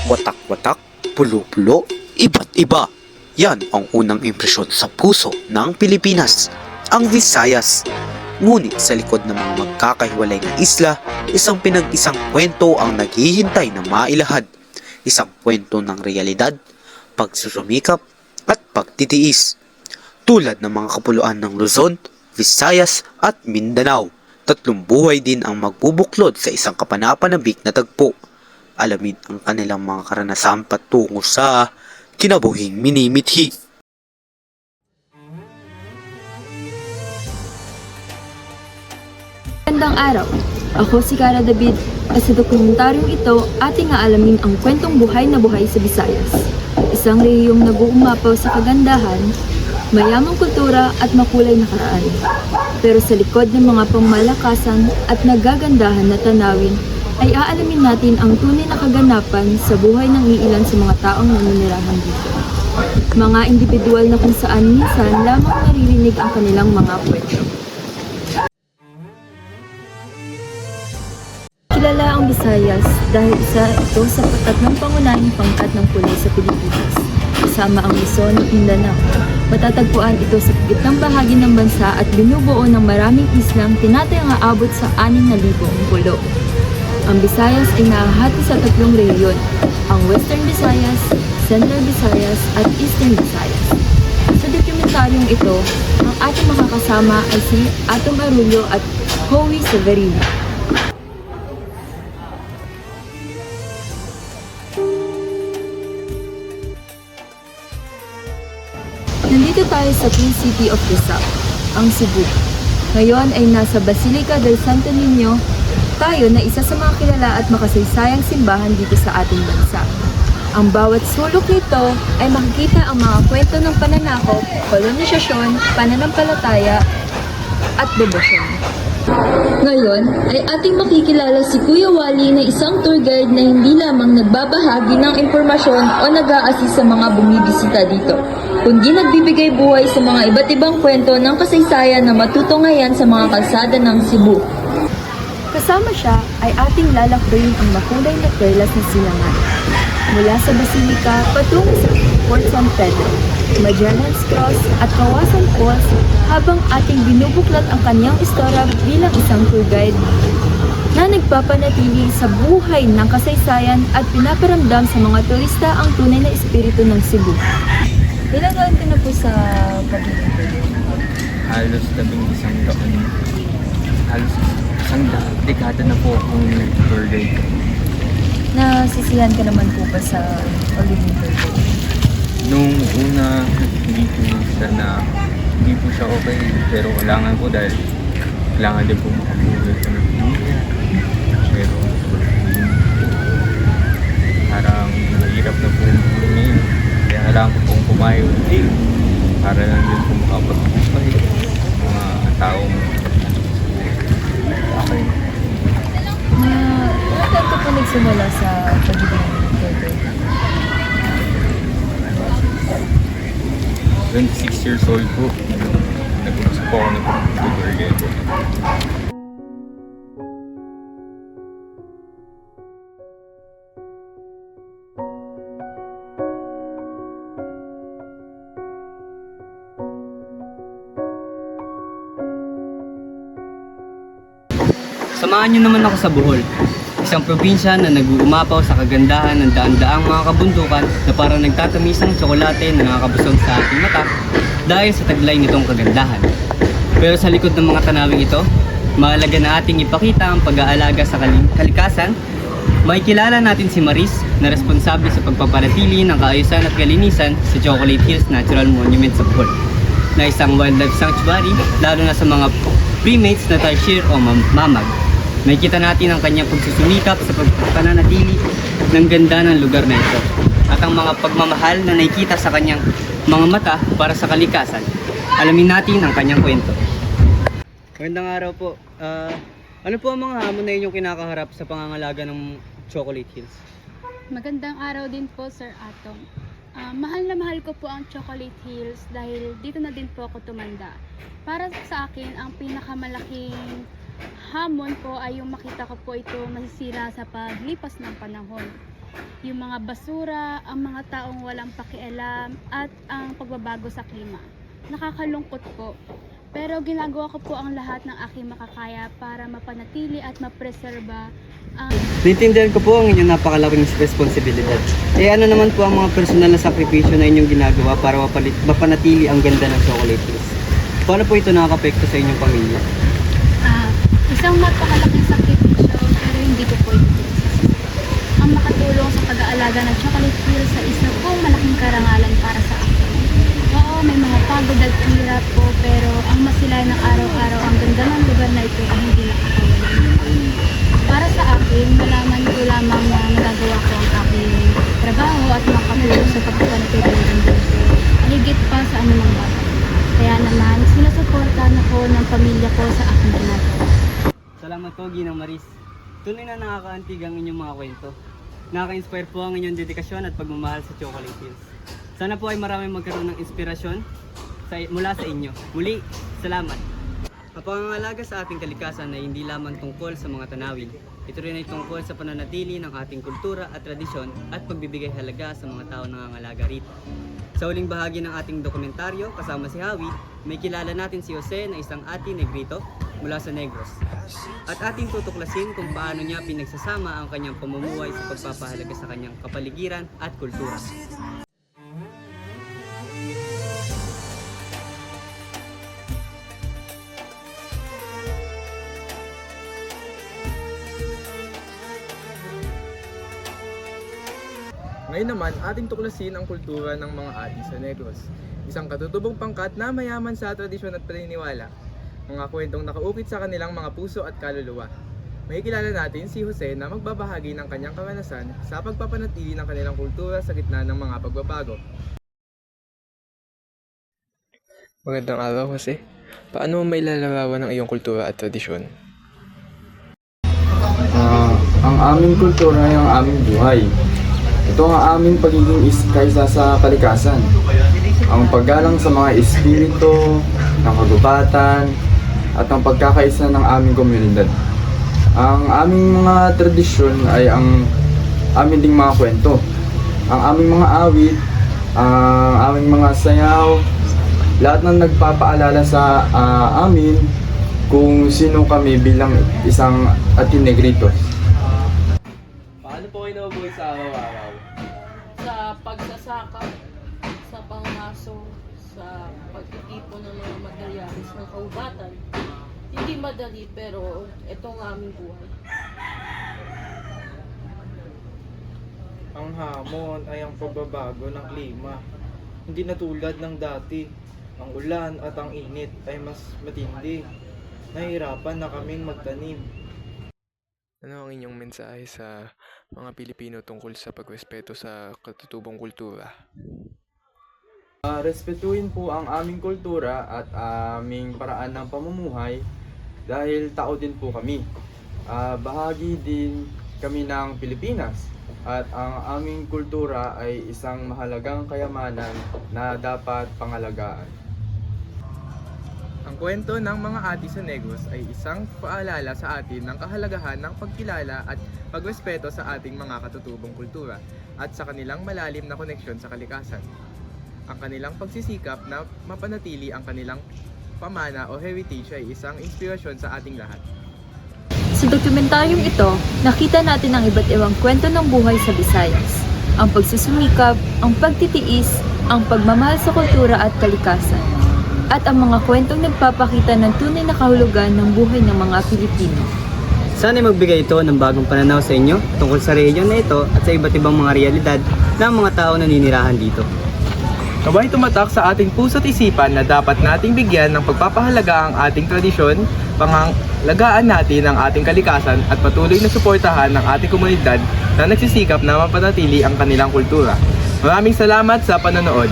Watak-watak, pulo-pulo, iba't iba. Yan ang unang impresyon sa puso ng Pilipinas, ang Visayas. Ngunit sa likod ng mga magkakahiwalay na isla, isang pinag-isang kwento ang naghihintay na mailahad. Isang kwento ng realidad, pagsusumikap at pagtitiis. Tulad ng mga kapuluan ng Luzon, Visayas at Mindanao, tatlong buhay din ang magbubuklod sa isang kapanapanabik na tagpo. Alamin ang kanilang mga karanasan patungo sa kinabuhing minimithi. Magandang araw. Ako si Cara David at sa dokumentaryong ito ating aalamin ang kwentong buhay na buhay sa Visayas. Isang rehiyong nag-uumapaw sa kagandahan, mayamang kultura at makulay na karaan. Pero sa likod ng mga pamalakasan at nagagandahan na tanawin ay aalamin natin ang tunay na kaganapan sa buhay ng iilan sa mga taong naninirahan dito. Mga individual na kung saan minsan lamang naririnig ang kanilang mga kwento. Kilala ang Visayas dahil isa ito sa tatlong pangunahing pangkat ng kulay sa Pilipinas. Kasama ang Luzon at Mindanao. Matatagpuan ito sa gitnang bahagi ng bansa at binubuo ng maraming islang tinatayang aabot sa 6,000 pulo. Ang Visayas ay nahahati sa tatlong rehiyon, ang Western Visayas, Central Visayas at Eastern Visayas. Sa dokumentaryong ito, ang ating makakasama ay si Atom Arulio at Howie Severino. Nandito tayo sa Queen City of the South, ang Cebu. Ngayon ay nasa Basilica del Santo Niño tayo na isa sa mga kilala at makasaysayang simbahan dito sa ating bansa. Ang bawat sulok nito ay makikita ang mga kwento ng pananakop, kolonisasyon, pananampalataya at debosyon. Ngayon ay ating makikilala si Kuya Wally na isang tour guide na hindi lamang nagbabahagi ng impormasyon o nag-a-assist sa mga bumibisita dito, kundi nagbibigay buhay sa mga iba't ibang kwento ng kasaysayan na matutungayan sa mga kalsada ng Cebu. Kasama siya ay ating lalakbayin ang makulay na perlas na silangan. Mula sa Basilica patungo sa Fort San Pedro, Magellan's Cross at Kawasan Falls habang ating binubuklat ang kanyang istorya bilang isang tour guide na nagpapanatili sa buhay ng kasaysayan at pinaparamdam sa mga turista ang tunay na espiritu ng Cebu. Ilang taon ka na po sa pagiging tour guide? Halos 11 taon. Halos isang dekada na po akong nag-tour guide. Nasisiyan ka naman po ba sa pagiging tour guide? Nung una, hindi po sana, hindi po siya okay. Pero kailangan po dahil kailangan din po makabuhay sa pamilya. Pero parang mahirap na po ngayon. Kaya kailangan ko pong pumayo din para lang din po makapag-buhay mga taong okay. Ilang taon ka po nagsimula sa pagiging tour guide? 26 years old po. Nag-umpisa po ako nag-tour guide po. Samahan niyo naman ako sa Bohol, isang probinsya na nag-uumapaw sa kagandahan ng daan-daang mga kabundukan na parang nagtatamisang tsokolate na nakakabusog sa ating mata dahil sa taglay nitong kagandahan. Pero sa likod ng mga tanawing ito, mahalaga na ating ipakita ang pag-aalaga sa kalikasan. Makikilala natin si Maris na responsable sa pagpapanatili ng kaayusan at kalinisan sa Chocolate Hills Natural Monument sa Bohol, na isang wildlife sanctuary lalo na sa mga primates na tarsier o mamag. Nakikita natin ang kanyang pagsusumikap sa pagpananatili ng ganda ng lugar na ito at ang mga pagmamahal na nakikita sa kanyang mga mata para sa kalikasan. Alamin natin ang kanyang kwento. Magandang araw po. Ano po ang mga hamon na inyong kinakaharap sa pangangalaga ng Chocolate Hills? Magandang araw din po, Sir Atom. Mahal na mahal ko po ang Chocolate Hills dahil dito na din po ako tumanda. Para sa akin, ang pinakamalaking hamon po ay yung makita ko po ito masisira sa paglipas ng panahon. yung mga basura, ang mga taong walang pakialam, at ang pagbabago sa klima. Nakakalungkot po. Pero ginagawa ko po ang lahat ng aking makakaya para mapanatili at mapreserba ang Naintindihan ko po ang inyong napakalaking responsibilidad. Ano naman po ang mga personal na sakripisyo na inyong ginagawa para mapanatili ang ganda ng Chocolate Hills? Paano po ito nakakapekto sa inyong pamilya? isang napakalaking sakripisyo, pero hindi ko po ito pinagsasabi. Ang makatulong sa pag-aalaga ng Chocolate Hills sa isa pong malaking karangalan para sa akin. Oo, may mga pagod at hirap po, pero ang masilay ng araw-araw ang ganda ng lugar na ito ay hindi nakakawala. Para sa akin, malaman ko lamang na nagagawa ko ang aking trabaho at makatulong sa pagpapanatili ng ganda ito. Higit pa sa anumang bagay. Kaya naman, sinusuportahan ako ng pamilya ko sa aking ginagawa. Salamat po, Ginang Maris. Tunay na nakakaantig ang inyong mga kwento. Nakaka-inspire po ang inyong dedikasyon at pagmamahal sa Chocolate Hills. Sana po ay maraming magkaroon ng inspirasyon mula sa inyo. Muli, salamat. Ang pangangalaga sa ating kalikasan ay hindi lamang tungkol sa mga tanawin. Ito rin ay tungkol sa pananatili ng ating kultura at tradisyon at pagbibigay halaga sa mga tao nangangalaga rito. Sa huling bahagi ng ating dokumentaryo, kasama si Hawi, may kilala natin si Jose na isang ati negrito mula sa Negros. At ating tutuklasin kung paano niya pinagsasama ang kanyang pamumuhay sa pagpapahalaga sa kanyang kapaligiran at kultura. Ngayon naman, ating tuklasin ang kultura ng mga ati sa Negros. Isang katutubong pangkat na mayaman sa tradisyon at paniniwala. Mga kwentong nakaukit sa kanilang mga puso at kaluluwa. May kilala natin si Jose na magbabahagi ng kanyang karanasan sa pagpapanatili ng kanilang kultura sa gitna ng mga pagbabago. Magandang araw, Jose. Paano mo mailalarawan ang iyong kultura at tradisyon? Ang aming kultura ay ang aming buhay. Ito ang aming pagiging kaysa sa kalikasan. Ang paggalang sa mga espiritu, ng kagubatan, at ang pagkakaisa ng aming komunidad. Ang aming mga tradisyon ay ang aming ding mga kwento. Ang aming mga awit, ang aming mga sayaw, lahat ng nagpapaalala sa amin kung sino kami bilang isang Ati Negritos. Paano po kayo nabubuhay sa araw-araw? Sa pagsasakap, sa pangaso, sa pagtitipon ng mga materialis ng kaubatan. Hindi madali pero ito ang aming buhay. Ang hamon ay ang pagbabago ng klima. Hindi na tulad ng dati. Ang ulan at ang init ay mas matindi. Nahihirapan na kaming magtanim. Ano ang inyong mensahe sa mga Pilipino tungkol sa pagrespeto sa katutubong kultura? Respetuhin po ang aming kultura at aming paraan ng pamumuhay dahil tao din po kami. Bahagi din kami ng Pilipinas at ang aming kultura ay isang mahalagang kayamanan na dapat pangalagaan. Ang kwento ng mga ati sa Negros ay isang paalala sa atin ng kahalagahan ng pagkilala at pagrespeto sa ating mga katutubong kultura at sa kanilang malalim na koneksyon sa kalikasan. Ang kanilang pagsisikap na mapanatili ang kanilang pamana o heritage ay isang inspirasyon sa ating lahat. Sa dokumentaryong ito, nakita natin ang iba't ibang kwento ng buhay sa Visayas. Ang pagsusumikap, ang pagtitiis, ang pagmamahal sa kultura at kalikasan. At ang mga kwentong nagpapakita ng tunay na kahulugan ng buhay ng mga Pilipino. Sana magbigay ito ng bagong pananaw sa inyo tungkol sa rehiyon na ito at sa iba't ibang mga realidad ng mga tao na ninirahan dito. Kabay tumatak sa ating puso't isipan na dapat nating bigyan ng pagpapahalaga ang ating tradisyon, pangalagaan natin ang ating kalikasan at patuloy na suportahan ng ating komunidad na nagsisikap na mapanatili ang kanilang kultura. Maraming salamat sa panonood.